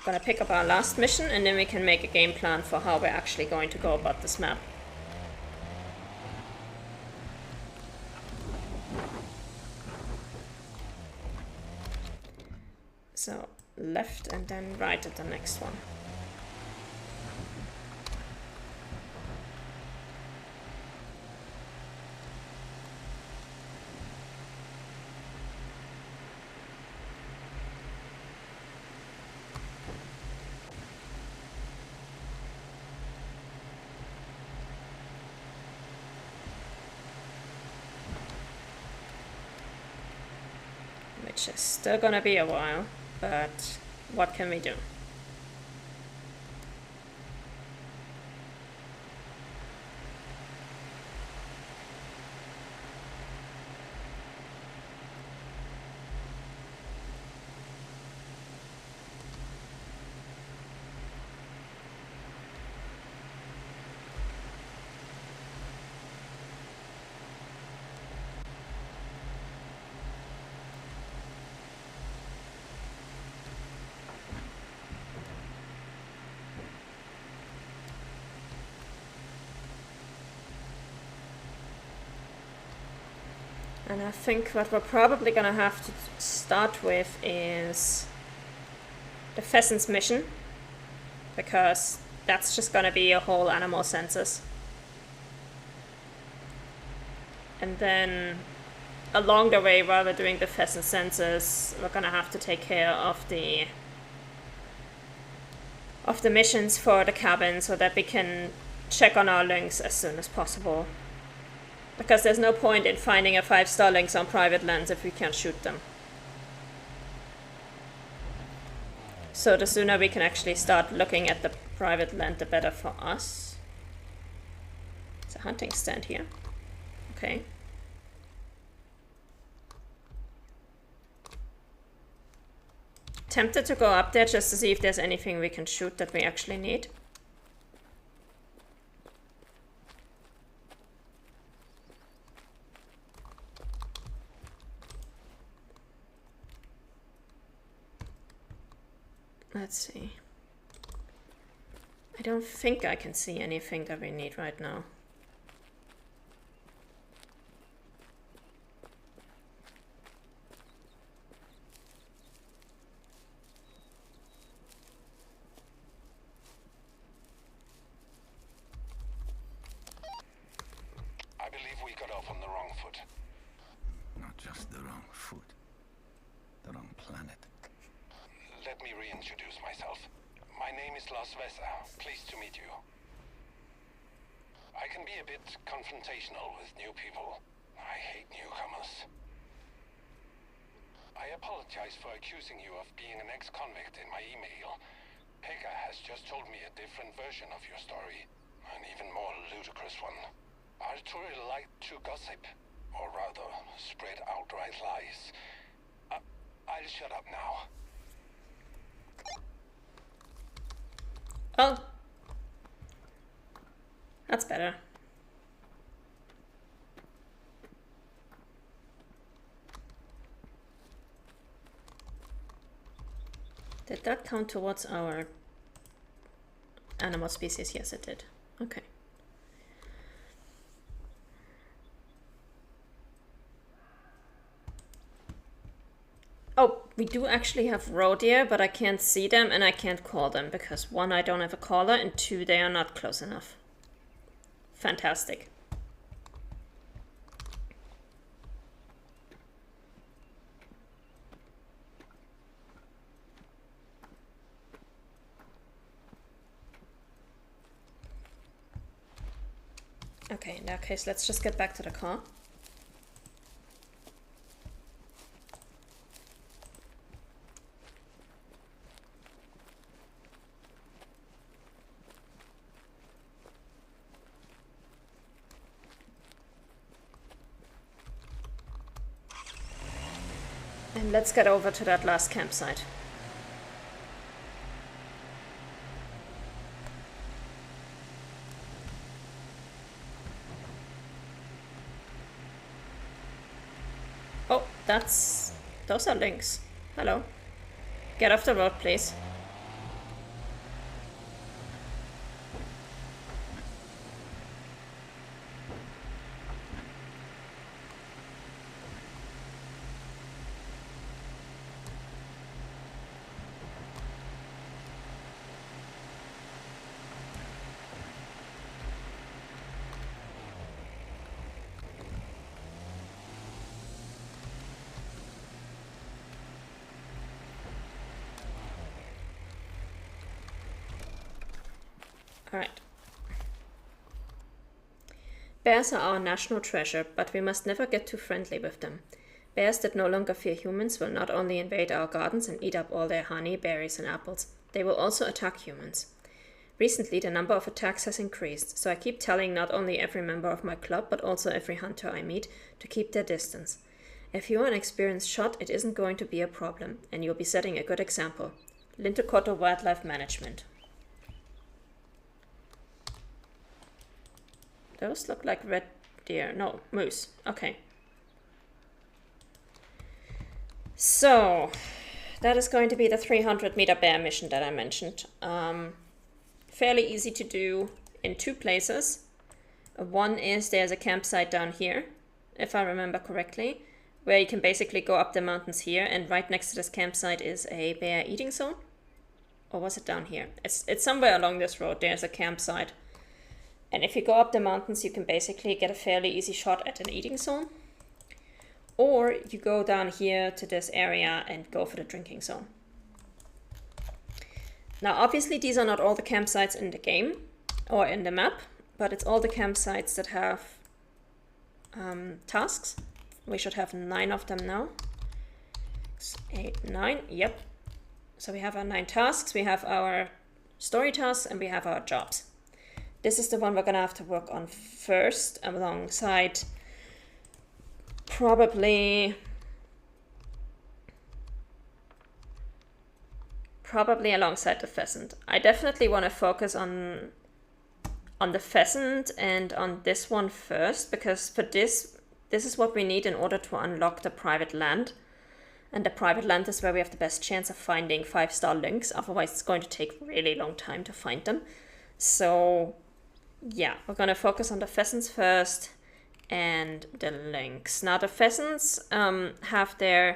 gonna pick up our last mission, and then we can make a game plan for how we're actually going to go about this map. So left and then right at the next one. Which is still gonna be a while, but what can we do? And I think what we're probably gonna have to start with is the pheasant's mission, because that's just gonna be a whole animal census. And then along the way, while we're doing the pheasant census, we're gonna have to take care of the missions for the cabin so that we can check on our lynx as soon as possible. Because there's no point in finding a 5-star lynx on private lands if we can't shoot them. So the sooner we can actually start looking at the private land, the better for us. It's a hunting stand here. Okay. Tempted to go up there just to see if there's anything we can shoot that we actually need. Let's see. I don't think I can see anything that we need right now. I believe we got off on the wrong foot. Not just the wrong foot. The wrong planet. Let me reintroduce myself. My name is Lars Vesa. Pleased to meet you. I can be a bit confrontational with new people. I hate newcomers. I apologize for accusing you of being an ex-convict in my email. Pekka has just told me a different version of your story. An even more ludicrous one. Arturi liked to gossip, or rather, spread outright lies. I'll shut up now. Oh. That's better. Did that count towards our animal species? Yes, it did. Okay. Oh, we do actually have roe deer, but I can't see them and I can't call them because 1, I don't have a caller, and 2, they are not close enough. Fantastic. Okay, in that case, let's just get back to the car. And let's get over to that last campsite. Oh, those are lynx. Hello. Get off the road, please. Alright. Bears are our national treasure, but we must never get too friendly with them. Bears that no longer fear humans will not only invade our gardens and eat up all their honey, berries, and apples, they will also attack humans. Recently, the number of attacks has increased, so I keep telling not only every member of my club, but also every hunter I meet, to keep their distance. If you're an experienced shot, it isn't going to be a problem, and you'll be setting a good example. Lintekoto Wildlife Management. Those look like red deer. No, moose. Okay. So, that is going to be the 300-meter bear mission that I mentioned. Fairly easy to do in 2 places. One is there's a campsite down here, if I remember correctly, where you can basically go up the mountains here, and right next to this campsite is a bear eating zone. Or was it down here? It's somewhere along this road. There's a campsite. And if you go up the mountains, you can basically get a fairly easy shot at an eating zone. Or you go down here to this area and go for the drinking zone. Now, obviously, these are not all the campsites in the game or in the map, but it's all the campsites that have tasks. We should have 9 of them now. 8, 9, yep. So we have our 9 tasks, we have our story tasks, and we have our jobs. This is the one we're gonna have to work on first, alongside probably alongside the pheasant. I definitely want to focus on the pheasant and on this one first, because for this is what we need in order to unlock the private land. And the private land is where we have the best chance of finding 5-star lynx. Otherwise, it's going to take a really long time to find them. So, yeah, we're going to focus on the pheasants first and the lynx. Now, the pheasants they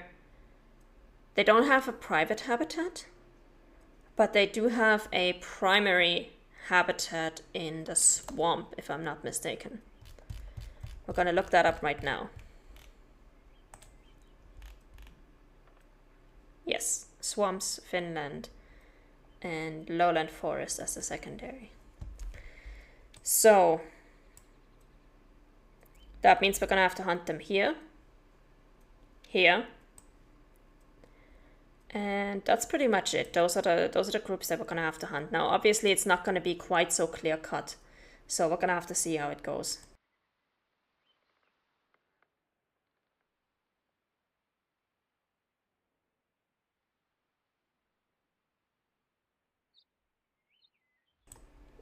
don't have a private habitat, but they do have a primary habitat in the swamp, if I'm not mistaken. We're going to look that up right now. Yes, swamps, Finland, and lowland forest as the secondary. So, that means we're going to have to hunt them here, here, and that's pretty much it. Those are the groups that we're going to have to hunt. Now, obviously, it's not going to be quite so clear-cut, so we're going to have to see how it goes.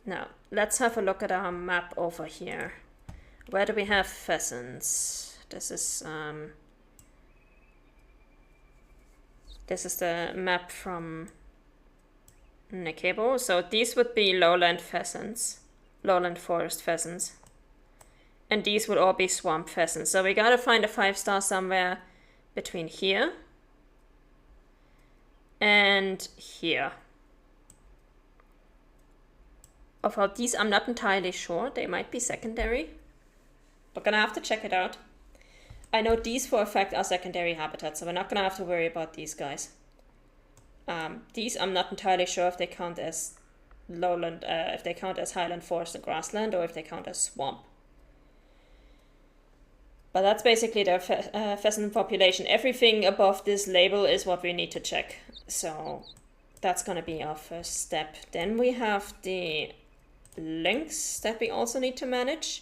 Now, let's have a look at our map over here. Where do we have pheasants? This is the map from Nekebo. So these would be lowland pheasants, lowland forest pheasants. And these would all be swamp pheasants. So we gotta find a 5-star somewhere between here and here. Of these, I'm not entirely sure. They might be secondary. We're gonna have to check it out. I know these for a fact are secondary habitats, so we're not gonna have to worry about these guys. These, I'm not entirely sure if they count as lowland, if they count as highland forest and grassland, or if they count as swamp. But that's basically the pheasant population. Everything above this label is what we need to check. So that's gonna be our first step. Then we have the lynx that we also need to manage.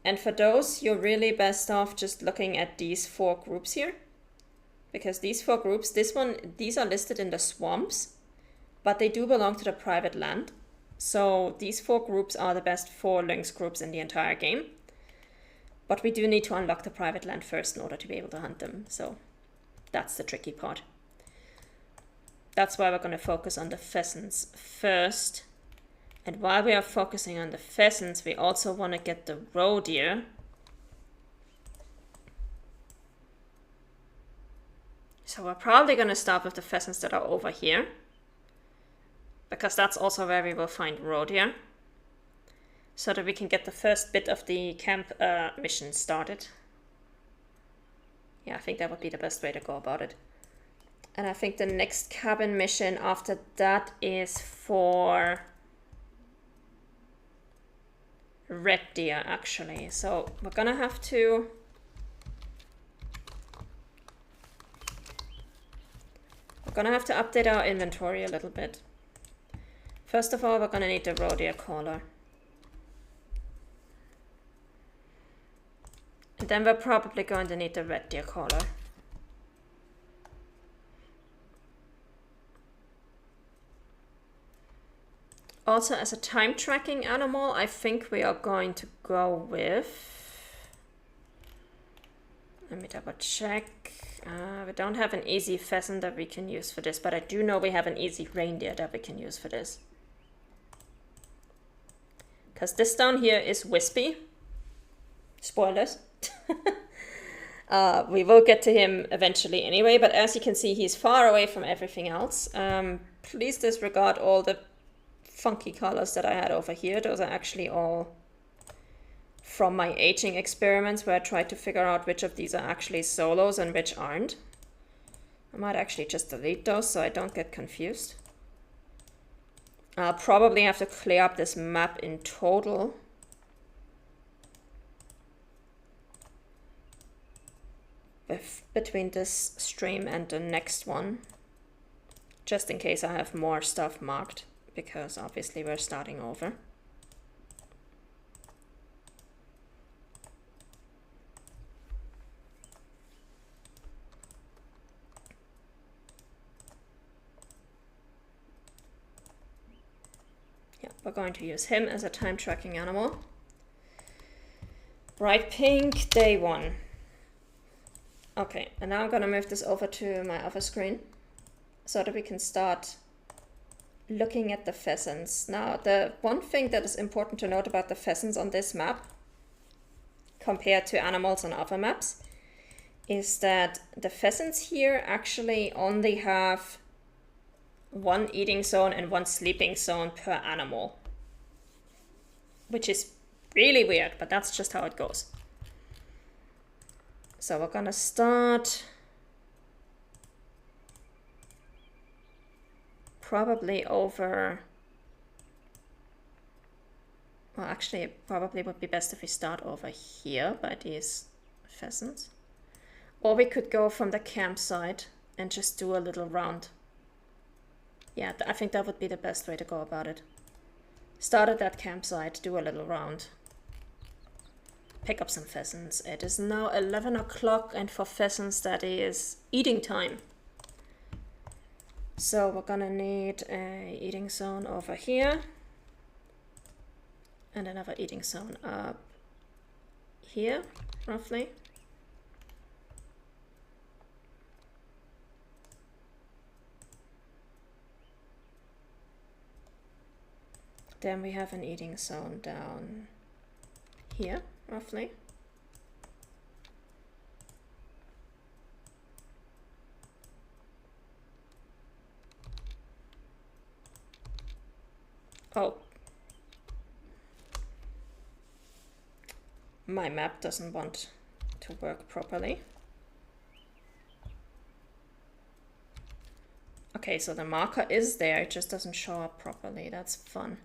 And for those, you're really best off just looking at these 4 groups here. Because these 4 groups, these are listed in the swamps, but they do belong to the private land. So these 4 groups are the best 4 lynx groups in the entire game. But we do need to unlock the private land first in order to be able to hunt them. So that's the tricky part. That's why we're going to focus on the pheasants first. And while we are focusing on the pheasants, we also want to get the roe deer. So we're probably going to start with the pheasants that are over here, because that's also where we will find roe deer, so that we can get the first bit of the camp mission started. Yeah, I think that would be the best way to go about it. And I think the next cabin mission after that is for red deer actually. So we're gonna have to update our inventory a little bit. First of all, we're gonna need the roe deer collar. And then we're probably going to need the red deer collar. Also, as a time tracking animal, I think we are going to go with... Let me double check. We don't have an easy pheasant that we can use for this, but I do know we have an easy reindeer that we can use for this. Because this down here is wispy. Spoilers. We will get to him eventually anyway, but as you can see, he's far away from everything else. Please disregard all the funky colors that I had over here. Those are actually all from my aging experiments where I tried to figure out which of these are actually solos and which aren't. I might actually just delete those so I don't get confused. I'll probably have to clear up this map in total. Between this stream and the next one. Just in case I have more stuff marked, because obviously we're starting over. Yeah, we're going to use him as a time tracking animal. Bright pink, day 1. Okay, and now I'm gonna move this over to my other screen so that we can start looking at the pheasants. Now, the one thing that is important to note about the pheasants on this map compared to animals on other maps is that the pheasants here actually only have one eating zone and one sleeping zone per animal, which is really weird, but that's just how it goes. So we're gonna start probably over, well actually it probably would be best if we start over here by these pheasants. Or we could go from the campsite and just do a little round. Yeah, I think that would be the best way to go about it. Start at that campsite, do a little round. Pick up some pheasants. It is now 11 o'clock and for pheasants that is eating time. So we're gonna need a eating zone over here. And another eating zone up here, roughly. Then we have an eating zone down here, roughly. Oh. My map doesn't want to work properly. Okay, so the marker is there, it just doesn't show up properly. That's fun.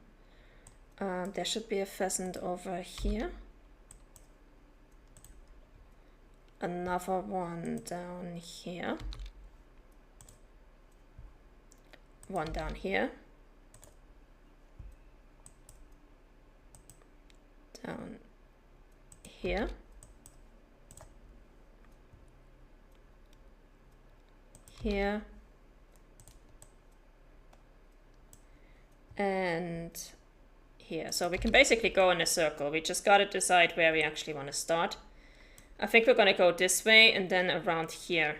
There should be a pheasant over here. Another one down here. One down here. Down here. Here. And here. So we can basically go in a circle. We just gotta decide where we actually want to start. I think we're gonna go this way and then around here.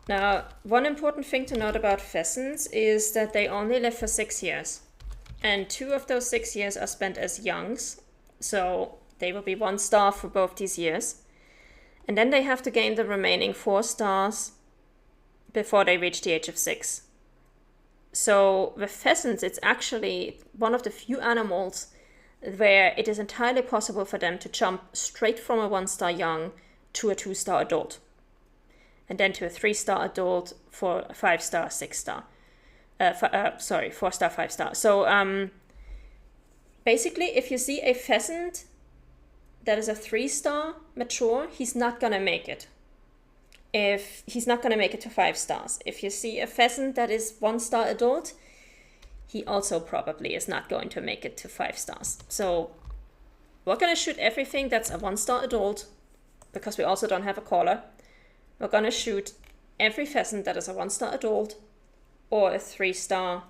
Now, one important thing to note about pheasants is that they only live for 6 years. And 2 of those 6 years are spent as youngs. So they will be 1 star for both these years. And then they have to gain the remaining 4 stars before they reach the age of 6. So with pheasants, it's actually one of the few animals where it is entirely possible for them to jump straight from a 1-star young to a 2-star adult. And then to a 3-star adult for a 5-star, 6-star. 4-star, 5-star. So basically, if you see a pheasant that is a 3-star mature, he's not gonna make it. If he's not gonna make it to 5 stars. If you see a pheasant that is 1-star adult, he also probably is not going to make it to 5 stars. So we're gonna shoot everything that's a 1-star adult, because we also don't have a caller. We're gonna shoot every pheasant that is a 1-star adult or a 3-star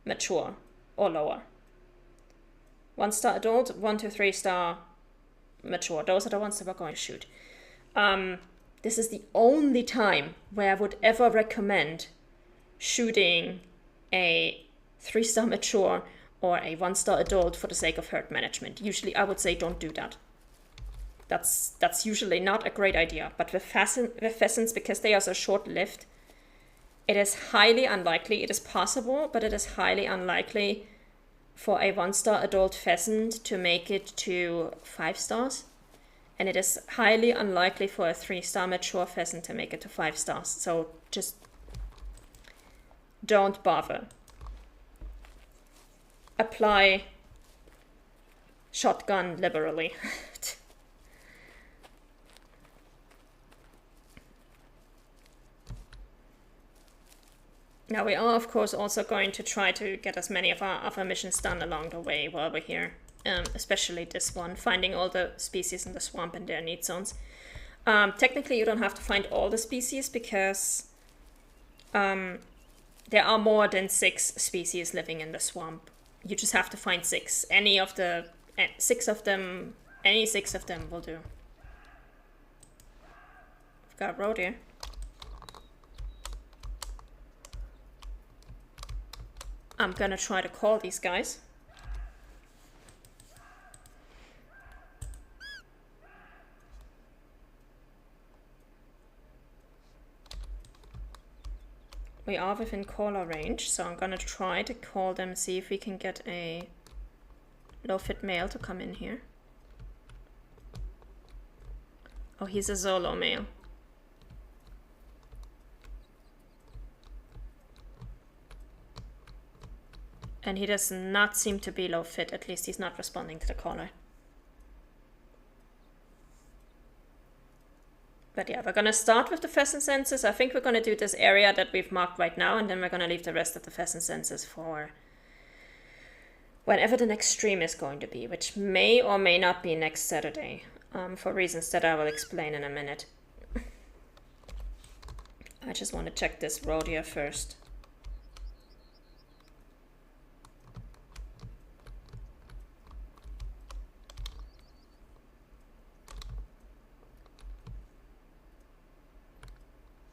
mature or lower. 1-star adult, 1 to 3-star mature. Those are the ones that we're going to shoot. This is the only time where I would ever recommend shooting a 3-star mature or a 1-star adult for the sake of herd management. Usually I would say don't do that. That's usually not a great idea. But with pheasants, because they are so short-lived, it is highly unlikely, it is possible, but it is highly unlikely for a 1-star adult pheasant to make it to 5 stars. And it is highly unlikely for a 3-star mature pheasant to make it to 5 stars. So just don't bother. Apply shotgun liberally. Now we are, of course, also going to try to get as many of our other missions done along the way while we're here. Especially this one, finding all the species in the swamp and their need zones. Technically, you don't have to find all the species because there are more than 6 species living in the swamp. You just have to find 6. Any 6 of them will do. I've got a road here. I'm gonna try to call these guys. We are within caller range, so I'm gonna try to call them, see if we can get a low-fit male to come in here. Oh, he's a Zolo male. And he does not seem to be low-fit, at least he's not responding to the caller. But yeah, we're gonna start with the pheasant census. I think we're gonna do this area that we've marked right now, and then we're gonna leave the rest of the pheasant census for whenever the next stream is going to be, which may or may not be next Saturday, for reasons that I will explain in a minute. I just want to check this road here first.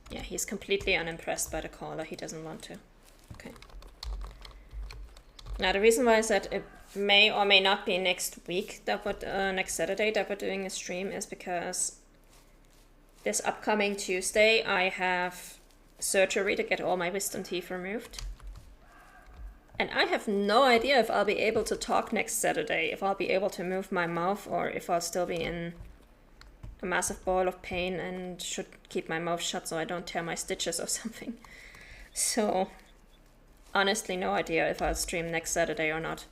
Yeah, he's completely unimpressed by the caller. He doesn't want to. Okay. Now, the reason why I said it may or may not be next week, next Saturday that we're doing a stream, is because this upcoming Tuesday I have surgery to get all my wisdom teeth removed. And I have no idea if I'll be able to talk next Saturday, if I'll be able to move my mouth, or if I'll still be in a massive ball of pain and should keep my mouth shut so I don't tear my stitches or something. So, honestly, no idea if I'll stream next Saturday or not.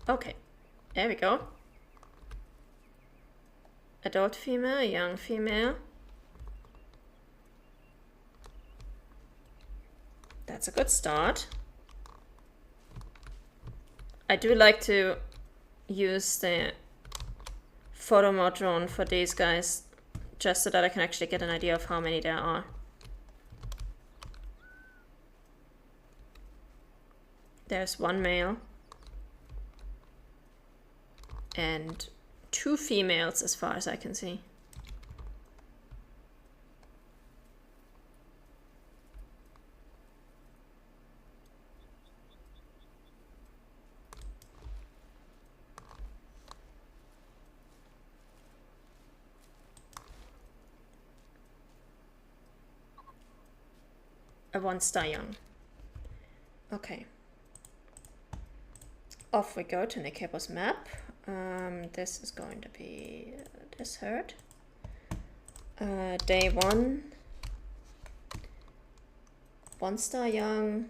Okay, there we go. Adult female, young female. That's a good start. I do like to use the photo mode drone for these guys, just so that I can actually get an idea of how many there are. There's one male and 2 females as far as I can see. A 1-star young. Okay. Off we go to Nikibo's map. This is going to be this herd. Day 1. 1-star young,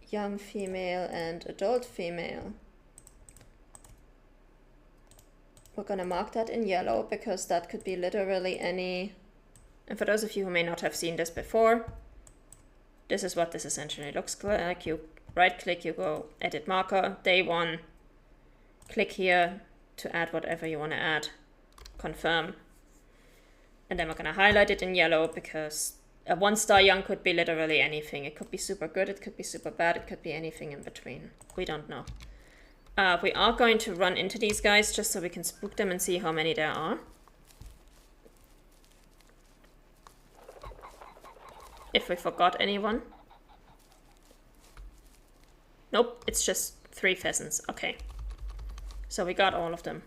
young female, and adult female. We're gonna mark that in yellow because that could be literally any. And for those of you who may not have seen this before, this is what this essentially looks like. You right click, you go edit marker, day 1, click here to add whatever you want to add, confirm. And then we're gonna highlight it in yellow because a 1-star young could be literally anything. It could be super good, it could be super bad, it could be anything in between. We don't know. We are going to run into these guys just so we can spook them and see how many there are. If we forgot anyone. Nope, it's just 3 pheasants. Okay. So we got all of them.